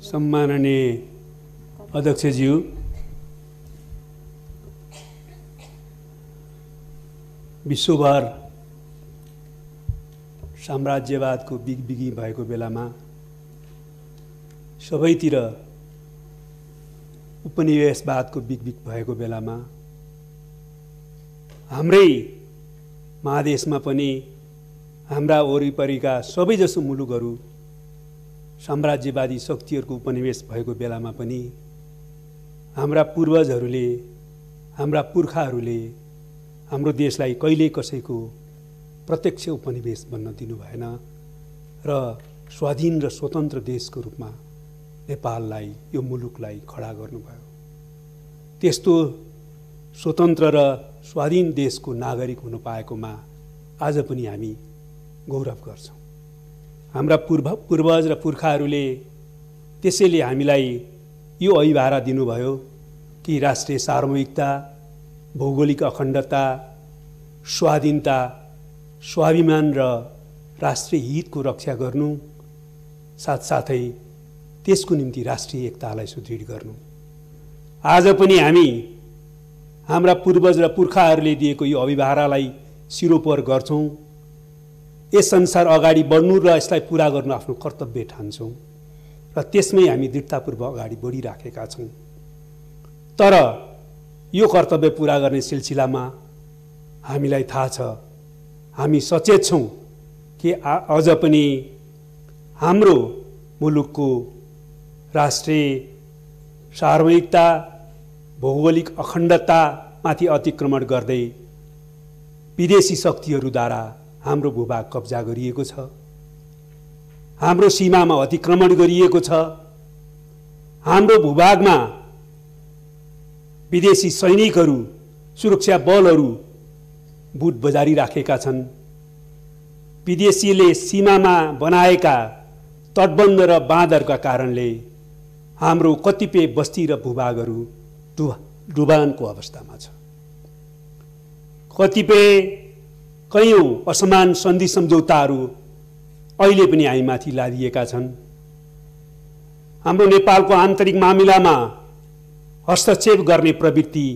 सम्माननीय अध्यक्षज्यू, विश्वभर साम्राज्यवादको बिगबिगी भएको बेलामा सबैतिर उपनिवेशवादको बिगबिग भएको बेलामा हाम्रै महादेशमा पनि हाम्रा वरिपरिका सबैजसो मुलुकहरू साम्राज्यवादी शक्तिहरूको उपनिवेश भएको बेलामा पनि हाम्रा पूर्वजहरूले, हाम्रा पुर्खाहरूले हाम्रो देशलाई कहिल्यै कसैको प्रत्यक्ष उपनिवेश बन्न दिनु भएन र स्वाधीन र स्वतन्त्र देशको रूपमा नेपाललाई, यो मुलुकलाई खडा गर्नुभयो। त्यस्तो स्वतन्त्र र स्वाधीन देशको नागरिक हुन पाएकोमा आज पनि हामी गौरव गर्छौँ। हाम्रा पूर्वज र पुर्खाहरूले त्यसैले हामीलाई यो अभिभारा दिनुभयो कि राष्ट्रिय सार्वभौमिकता, भौगोलिक अखण्डता, स्वाधीनता, स्वाभिमान र राष्ट्रिय हितको रक्षा गर्नु, साथसाथै त्यसको निम्ति राष्ट्रिय एकतालाई सुदृढ गर्नु। आज पनि हामी हाम्रा पूर्वज र पुर्खाहरूले दिएको यो अभिभारालाई सिरोपर गर्छौँ। यस संसार अगाडि बढ्नु र यसलाई पुरा गर्नु आफ्नो कर्तव्य ठान्छौँ र त्यसमै हामी दृढतापूर्वक अगाडि बढिराखेका छौँ। तर यो कर्तव्य पुरा गर्ने सिलसिलामा हामीलाई थाहा छ, हामी सचेत छौँ कि अझ पनि हाम्रो मुलुकको राष्ट्रिय सार्वभौमिकता, भौगोलिक अखण्डतामाथि अतिक्रमण गर्दै विदेशी शक्तिहरूद्वारा हाम्रो भूभाग कब्जा गरिएको छ, हाम्रो सीमामा अतिक्रमण गरिएको छ, हाम्रो भूभागमा विदेशी सैनिकहरू, सुरक्षा बलहरू बुट बजारिराखेका छन्। विदेशीले सीमामा बनाएका तटबन्ध र बाँधहरूका कारणले हाम्रो कतिपय बस्ती र भूभागहरू डुबानको अवस्थामा छ। कतिपय कैयौँ असमान सन्धि सम्झौताहरू अहिले पनि हामीमाथि लादिएका छन्। हाम्रो नेपालको आन्तरिक मामिलामा हस्तक्षेप गर्ने प्रवृत्ति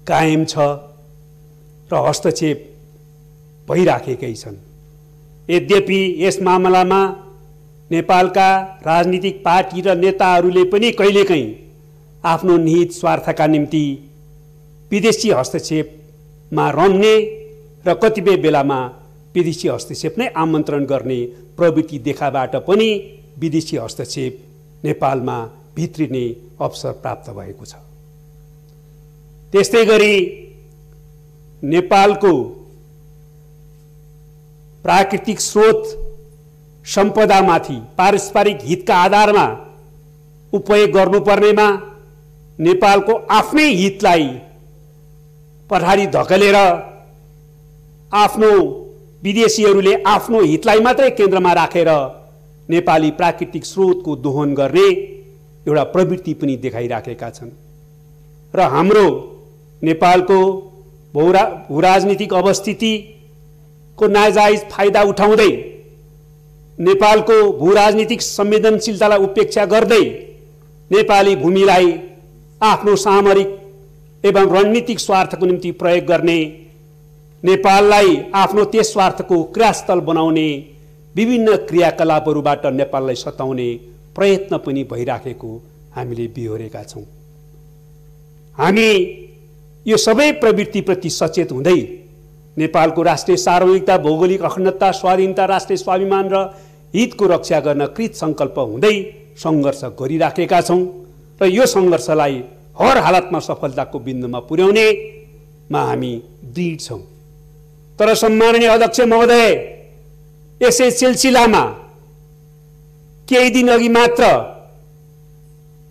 कायम छ र हस्तक्षेप भइराखेकै छन्। यद्यपि यस मामलामा नेपालका राजनीतिक पार्टी र नेताहरूले पनि कहिलेकाहीँ आफ्नो निहित स्वार्थका निम्ति विदेशी हस्तक्षेपमा रम्ने र कतिपय बेलामा विदेशी हस्तक्षेप नै आमन्त्रण गर्ने प्रवृत्ति देखाबाट पनि विदेशी हस्तक्षेप नेपालमा भित्रिने अवसर प्राप्त भएको छ। त्यस्तै गरी नेपालको प्राकृतिक स्रोत सम्पदामाथि पारस्परिक हितका आधारमा उपयोग गर्नुपर्नेमा नेपालको आफ्नै हितलाई पछाडि धकेलेर आफ्नो विदेशीहरूले आफ्नो हितलाई मात्रै केन्द्रमा राखेर नेपाली प्राकृतिक स्रोतको दोहन गर्ने एउटा प्रवृत्ति पनि देखाइराखेका छन् र हाम्रो नेपालको भूराजनीतिक अवस्थितिको नाजायज फाइदा उठाउँदै नेपालको भूराजनीतिक संवेदनशीलतालाई उपेक्षा गर्दै नेपाली भूमिलाई आफ्नो सामरिक एवं रणनीतिक स्वार्थको निम्ति प्रयोग गर्ने, नेपाललाई आफ्नो त्यस स्वार्थको क्रियास्थल बनाउने विभिन्न क्रियाकलापहरूबाट नेपाललाई सताउने प्रयत्न पनि भइराखेको हामीले बिहोरेका छौँ। हामी यो सबै प्रवृत्तिप्रति सचेत हुँदै नेपालको राष्ट्रिय सार्वभौमिकता, भौगोलिक अखण्डता, स्वाधीनता, राष्ट्रिय स्वाभिमान र हितको रक्षा गर्न कृत सङ्कल्प हुँदै सङ्घर्ष गरिराखेका छौँ र यो सङ्घर्षलाई हर हालतमा सफलताको बिन्दुमा पुर्याउनेमा हामी दृढ छौँ। तर सम्माननीय अध्यक्ष महोदय, यसै सिलसिलामा केही दिन अघि मात्र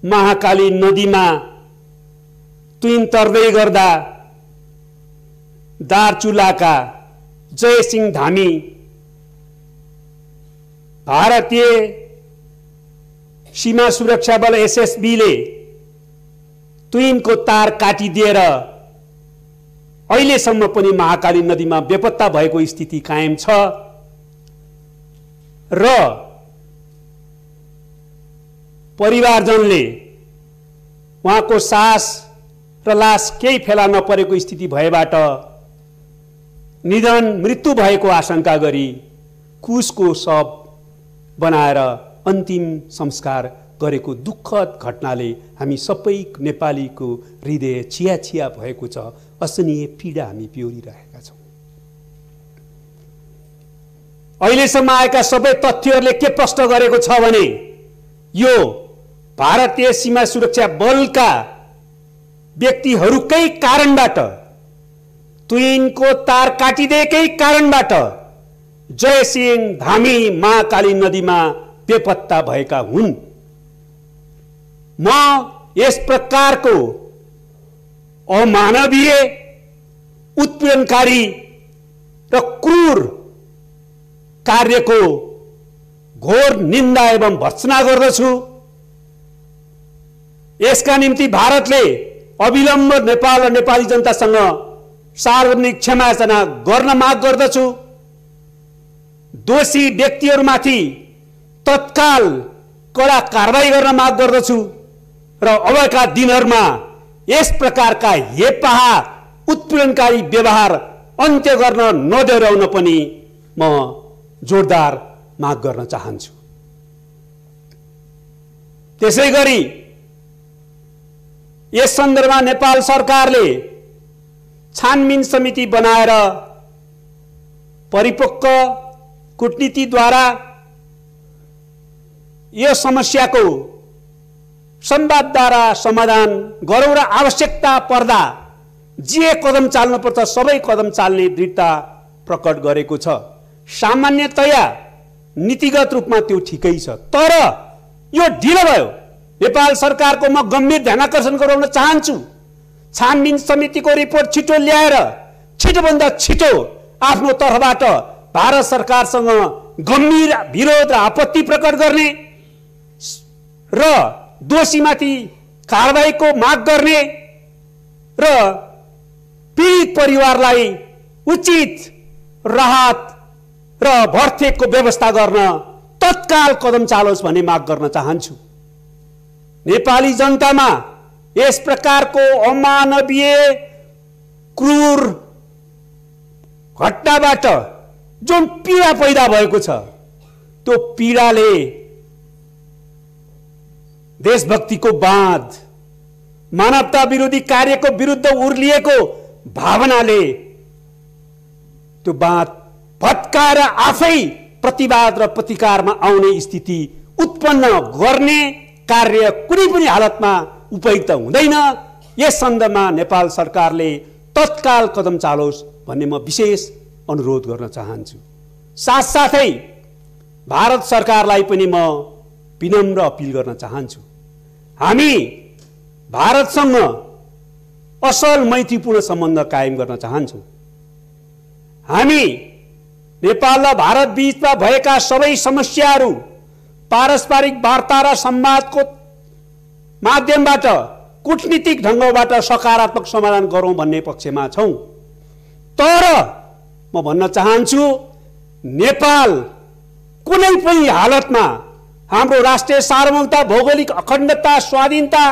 महाकाली नदीमा तुइन तर्दै गर्दा दार्चुलाका जयसिंह धामी भारतीय सीमा सुरक्षा बल एसएसबीले तुइनको तार काटिदिएर अहिलेसम्म पनि महाकाली नदीमा बेपत्ता भएको स्थिति कायम छ र परिवारजनले उहाँको सास र लास केही फेला नपरेको स्थिति भएबाट निधन मृत्यु भएको आशंका गरी कुशको शव बनाएर अन्तिम संस्कार गरेको दुःखद घटनाले हामी सबै नेपालीको हृदय छिया छिया भएको छ। असहनीय पीडा हामी बेहोरिरहेका छौँ। अहिलेसम्म आएका सबै तथ्यहरूले के प्रश्न गरेको छ भने यो भारतीय सीमा सुरक्षा बलका व्यक्तिहरूकै कारणबाट, तुइनको तार काटिदिएकै कारणबाट जयसिंह धामी महाकाली नदीमा बेपत्ता भएका हुन्। म यस प्रकारको अमानवीय, उत्पीडनकारी र क्रूर कार्यको घोर निन्दा एवं भर्त्सना गर्दछु। यसका निम्ति भारतले अविलम्ब नेपाल र नेपाली जनतासँग सार्वजनिक क्षमायाचना गर्न माग गर्दछु। दोषी व्यक्तिहरूमाथि तत्काल कडा कारबाही गर्न माग गर्दछु र अबका दिनहरूमा यस प्रकारका हेपाहा उत्पीडनकारी व्यवहार अन्त्य गर्न नदोहोर्याउन पनि म जोरदार माग गर्न चाहन्छु। त्यसैगरी यस सन्दर्भमा नेपाल सरकारले छानबिन समिति बनाएर परिपक्व कूटनीतिद्वारा यो समस्याको संवादद्वारा समाधान गरौँ र आवश्यकता पर्दा जे कदम चाल्नुपर्छ सबै कदम चाल्ने दृढता प्रकट गरेको छ। सामान्यतया नीतिगत रूपमा त्यो ठिकै छ, तर यो ढिलो भयो। नेपाल सरकारको म गम्भीर ध्यानाकर्षण गराउन चाहन्छु। छानबिन समितिको रिपोर्ट छिटो ल्याएर छिटोभन्दा छिटो आफ्नो तर्फबाट भारत सरकारसँग गम्भीर विरोध र आपत्ति प्रकट गर्ने र दोषीमाथि कारबाहीको माग गर्ने र पीडित परिवारलाई उचित राहत र भर्तेको व्यवस्था गर्न तत्काल कदम चालोस् भन्ने माग गर्न चाहन्छु। नेपाली जनतामा यस प्रकारको अमानवीय क्रूर घटनाबाट जुन पीडा पैदा भएको छ त्यो पीडाले देशभक्तिको बाँध, मानवता विरोधी कार्यको विरुद्ध उर्लिएको भावनाले त्यो बाँध भत्काएर आफै प्रतिवाद र प्रतिकारमा आउने स्थिति उत्पन्न गर्ने कार्य कुनै पनि हालतमा उपयुक्त हुँदैन। यस सन्दर्भमा नेपाल सरकारले तत्काल कदम चालोस् भन्ने म विशेष अनुरोध गर्न चाहन्छु। साथसाथै भारत सरकारलाई पनि म विनम्र अपिल गर्न चाहन्छु। हामी भारतसँग असल मैत्रीपूर्ण सम्बन्ध कायम गर्न चाहन्छौँ। हामी नेपाल र भारत बीचमा भएका सबै समस्याहरू पारस्परिक वार्ता र संवादको माध्यमबाट कूटनीतिक ढङ्गबाट सकारात्मक समाधान गरौँ भन्ने पक्षमा छौँ। तर म भन्न चाहन्छु नेपाल कुनै पनि हालतमा हाम्रो राष्ट्रिय सार्वभौमता, भौगोलिक अखण्डता, स्वाधीनता,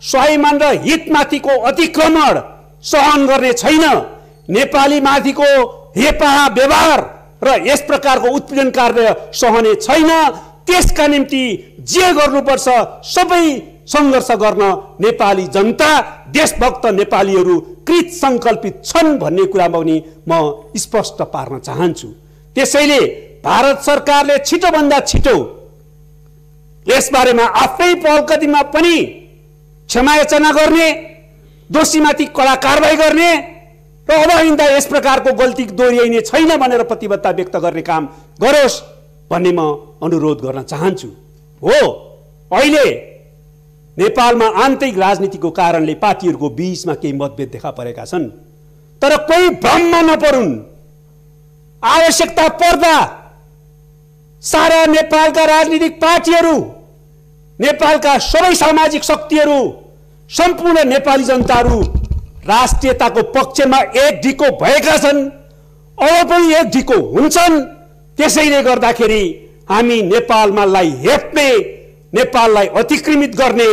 स्वाभिमान र हितमाथिको अतिक्रमण सहन गर्ने छैन। नेपाली माथिको हेपाहा व्यवहार र यस प्रकारको उत्पीडन कार्य सहने छैन। त्यसका निम्ति जे गर्नुपर्छ सबै सङ्घर्ष गर्न नेपाली जनता, देशभक्त नेपालीहरू कृत सङ्कल्पित छन् भन्ने कुरामा पनि म स्पष्ट पार्न चाहन्छु। त्यसैले भारत सरकारले छिटोभन्दा छिटो यसबारेमा आफै पहल कदममा पनि क्षमायाचना गर्ने, दोषीमाथि कडा कारबाही गर्ने र अब आइन्दा यस प्रकारको गल्ती दोहोरिने छैन भनेर प्रतिबद्धता व्यक्त गर्ने काम गरोस् भन्ने म अनुरोध गर्न चाहन्छु। हो, अहिले नेपालमा आन्तरिक राजनीतिको कारणले पार्टीहरूको बीचमा केही मतभेद देखा परेका छन्, तर कोही भ्रममा नपरुन्। आवश्यकता पर्दा सारा नेपालका राजनीतिक पार्टीहरू, नेपालका सबै सामाजिक शक्तिहरू, सम्पूर्ण नेपाली जनताहरू राष्ट्रियताको पक्षमा एकढिको भएका छन्, अब पनि एकढिको हुन्छन्। त्यसैले गर्दाखेरि हामी नेपालमालाई हेप्ने नेपाललाई अतिक्रमित गर्ने,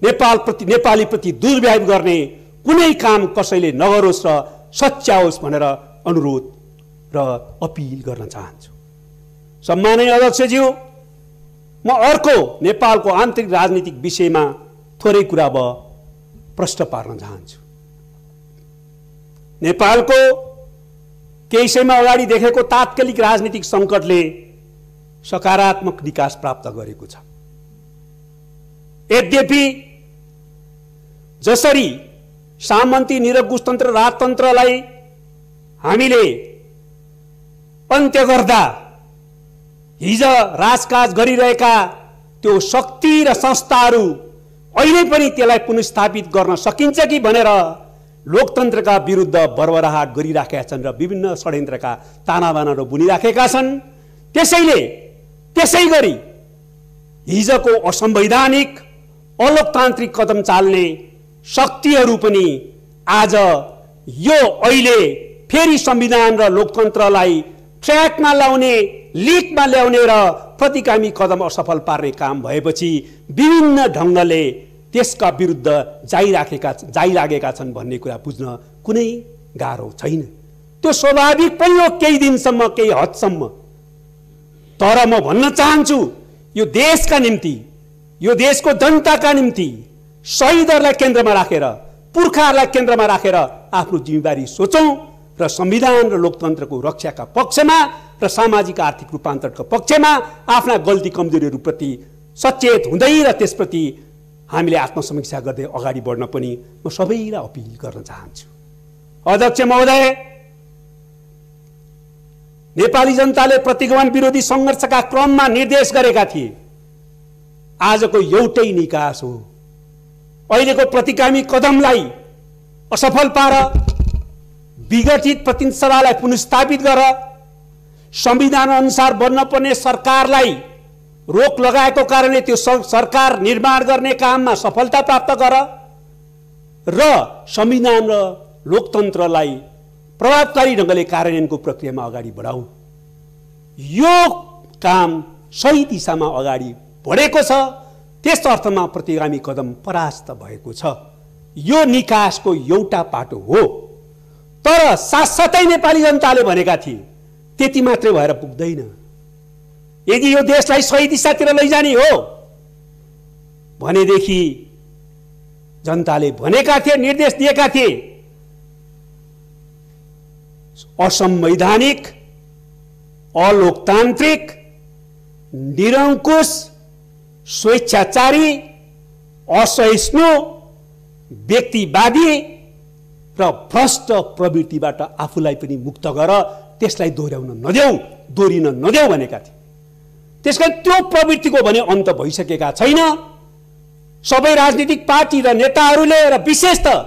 नेपाली प्रति दुर्व्यवहार गर्ने कुनै काम कसैले नगरोस् र सच्याओस् भनेर अनुरोध र अपिल गर्न चाहन्छु। सम्माननीय अध्यक्षज्यू, म अर्को नेपालको आन्तरिक राजनीतिक विषयमा थोरै कुरा अब प्रश्न पार्न चाहन्छु। नेपालको केही समय अगाडि देखेको तात्कालिक राजनीतिक सङ्कटले सकारात्मक विकास प्राप्त गरेको छ। यद्यपि जसरी सामन्ती निरङ्कुशतन्त्र राजतन्त्रलाई हामीले अन्त्य गर्दा हिज राजकाज गरिरहेका त्यो शक्ति र संस्थाहरू अहिले पनि त्यसलाई पुनर्स्थापित गर्न सकिन्छ कि भनेर लोकतन्त्रका विरुद्ध बर्बराहट गरिराखेका छन् र विभिन्न षड्यन्त्रका तानाबानाहरू बुनिराखेका छन्। त्यसै गरी हिजको असंवैधानिक अलोकतान्त्रिक कदम चाल्ने शक्तिहरू पनि आज यो अहिले फेरि संविधान र लोकतन्त्रलाई ट्र्याकमा ल्याउने, लिकमा ल्याउने र प्रतिगामी कदम असफल पार्ने काम भएपछि विभिन्न ढङ्गले त्यसका विरुद्ध जाइराखेका छन् भन्ने कुरा बुझ्न कुनै गाह्रो छैन। त्यो स्वाभाविक पनि हो केही दिनसम्म, केही हदसम्म। तर म भन्न चाहन्छु, यो देशका निम्ति, यो देशको जनताका निम्ति शहीदहरूलाई केन्द्रमा राखेर, पुर्खाहरूलाई केन्द्रमा राखेर आफ्नो जिम्मेवारी सोचौं र संविधान र लोकतन्त्रको रक्षाका पक्षमा र सामाजिक आर्थिक रूपान्तरणको पक्षमा आफ्ना गल्ती कमजोरीहरूप्रति सचेत हुँदै र त्यसप्रति हामीले आत्मसमीक्षा गर्दै अगाडि बढ्न पनि म सबैलाई अपिल गर्न चाहन्छु। अध्यक्ष महोदय, नेपाली जनताले प्रतिगमन विरोधी सङ्घर्षका क्रममा निर्देश गरेका थिए। आजको एउटै निकास हो, अहिलेको प्रतिगामी कदमलाई असफल पार, विघटित प्रतिनिधि सभालाई पुनर्स्थापित गर, संविधान अनुसार बन्न पर्ने सरकारलाई रोक लगाएको कारणले त्यो सरकार निर्माण गर्ने काममा सफलता प्राप्त गर र संविधान र लोकतन्त्रलाई प्रभावकारी ढङ्गले कार्यान्वयनको प्रक्रियामा अगाडि बढाऊ। यो काम सही दिशामा अगाडि बढेको छ, त्यस अर्थमा प्रतिगामी कदम परास्त भएको छ। यो निकासको एउटा पाटो हो। तर साथसाथै नेपाली जनताले भनेका थिए त्यति मात्रै भएर पुग्दैन। यदि यो देशलाई सही दिशातिर लैजाने हो भनेदेखि जनताले भनेका थिए, निर्देश दिएका थिए, असंवैधानिक, अलोकतान्त्रिक, निरङ्कुश, स्वेच्छाचारी, असहिष्णु, व्यक्तिवादी र भ्रष्ट प्रवृत्तिबाट आफूलाई पनि मुक्त गर, त्यसलाई दोहोरिन नदेऊ भनेका थिए। त्यसकारण त्यो प्रवृत्तिको भने अन्त भइसकेका छैन। सबै राजनीतिक पार्टी र नेताहरूले र विशेषतः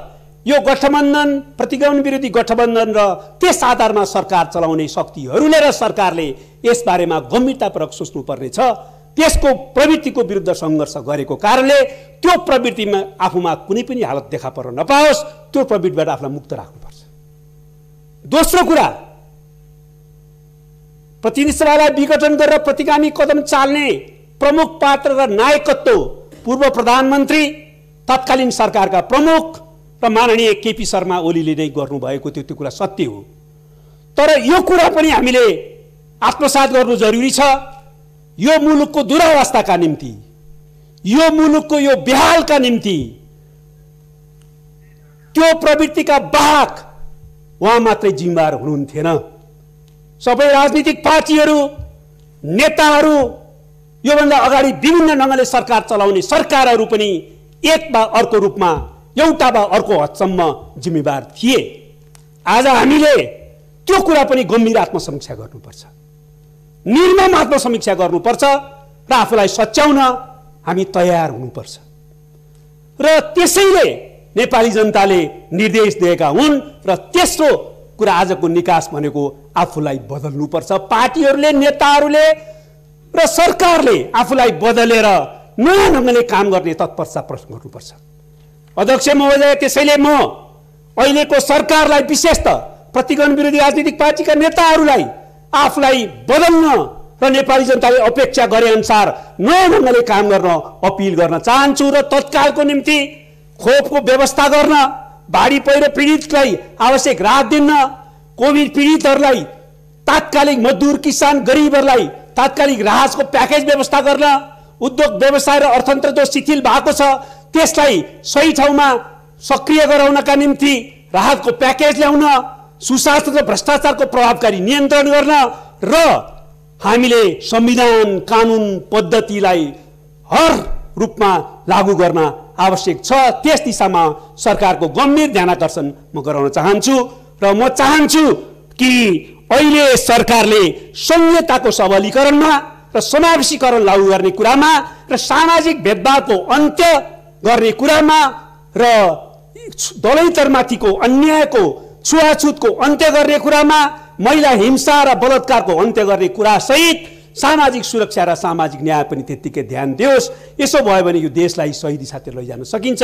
यो गठबन्धन, प्रतिगमन विरोधी गठबन्धन र त्यस आधारमा सरकार चलाउने शक्तिहरूले र सरकारले यसबारेमा गम्भीरतापूर्वक सोच्नुपर्ने छ। त्यसको प्रवृत्तिको विरुद्ध सङ्घर्ष गरेको कारणले त्यो प्रवृत्तिमा आफूमा कुनै पनि हालत देखा पर्न नपाओस्, त्यो प्रवृत्तिबाट आफूलाई मुक्त राख्नुपर्छ। दोस्रो कुरा, प्रतिनिधि सभालाई विघटन गरेर प्रतिगामी कदम चाल्ने प्रमुख पात्र र नायकत्व पूर्व प्रधानमन्त्री, तत्कालीन सरकारका प्रमुख र माननीय केपी शर्मा ओलीले नै गर्नुभएको थियो। त्यो कुरा सत्य हो। तर यो कुरा पनि हामीले आत्मसात गर्नु जरुरी छ। यो मुलुकको दुरावस्थाका निम्ति, यो मुलुकको यो बेहालका निम्ति त्यो प्रवृत्तिका बाहक उहाँ मात्रै जिम्मेवार हुनुहुन्थेन। सबै राजनीतिक पार्टीहरू, नेताहरू, योभन्दा अगाडि विभिन्न ढङ्गले सरकार चलाउने सरकारहरू पनि एक वा अर्को रूपमा, एउटा वा अर्को हदसम्म जिम्मेवार थिए। आज हामीले त्यो कुरा पनि गम्भीर आत्मसमीक्षा गर्नुपर्छ, निर्मम आत्मसमीक्षा गर्नुपर्छ र आफूलाई सच्याउन हामी तयार हुनुपर्छ। र त्यसैले नेपाली जनताले निर्देश दिएका हुन् र तेस्रो कुरा आजको निकास भनेको आफूलाई बदल्नुपर्छ। पार्टीहरूले, नेताहरूले र सरकारले आफूलाई बदलेर नयाँ ढङ्गले काम गर्ने तत्परता प्रश्न गर्नुपर्छ। अध्यक्ष महोदय, त्यसैले म अहिलेको सरकारलाई, विशेषतः प्रतिगमन विरोधी राजनीतिक पार्टीका नेताहरूलाई आफूलाई बदल्न र नेपाली जनताले अपेक्षा गरे अनुसार नयाँ ढङ्गले काम गर्न अपिल गर्न चाहन्छु र तत्कालको निम्ति खोपको व्यवस्था गर्न, बाढी पहिरो पीडितलाई आवश्यक राहत दिन, कोभिड पीडितहरूलाई तात्कालिक, मजदुर किसान गरिबहरूलाई तात्कालिक राहतको प्याकेज व्यवस्था गर्न, उद्योग व्यवसाय र अर्थतन्त्र जो शिथिल भएको छ त्यसलाई सही ठाउँमा सक्रिय गराउनका निम्ति राहतको प्याकेज ल्याउन, सुशासन र भ्रष्टाचारको प्रभावकारी नियन्त्रण गर्न र हामीले संविधान कानुन पद्धतिलाई हर रूपमा लागू गर्न आवश्यक छ। त्यस दिशामा सरकारको गम्भीर ध्यानाकर्षण म गराउन चाहन्छु र म चाहन्छु कि अहिले सरकारले संहिताको सबलीकरणमा र समावेशीकरण लागू गर्ने कुरामा र सामाजिक भेदभावको अन्त्य गर्ने कुरामा र दलैतरमाथिको अन्यायको छुवाछुतको अन्त्य गर्ने कुरामा, महिला हिंसा र बलात्कारको अन्त्य गर्ने कुरा सहित सामाजिक सुरक्षा र सामाजिक न्याय पनि त्यत्तिकै ध्यान दियोस्। यसो भयो भने यो देशलाई सही दिशातिर लैजान सकिन्छ।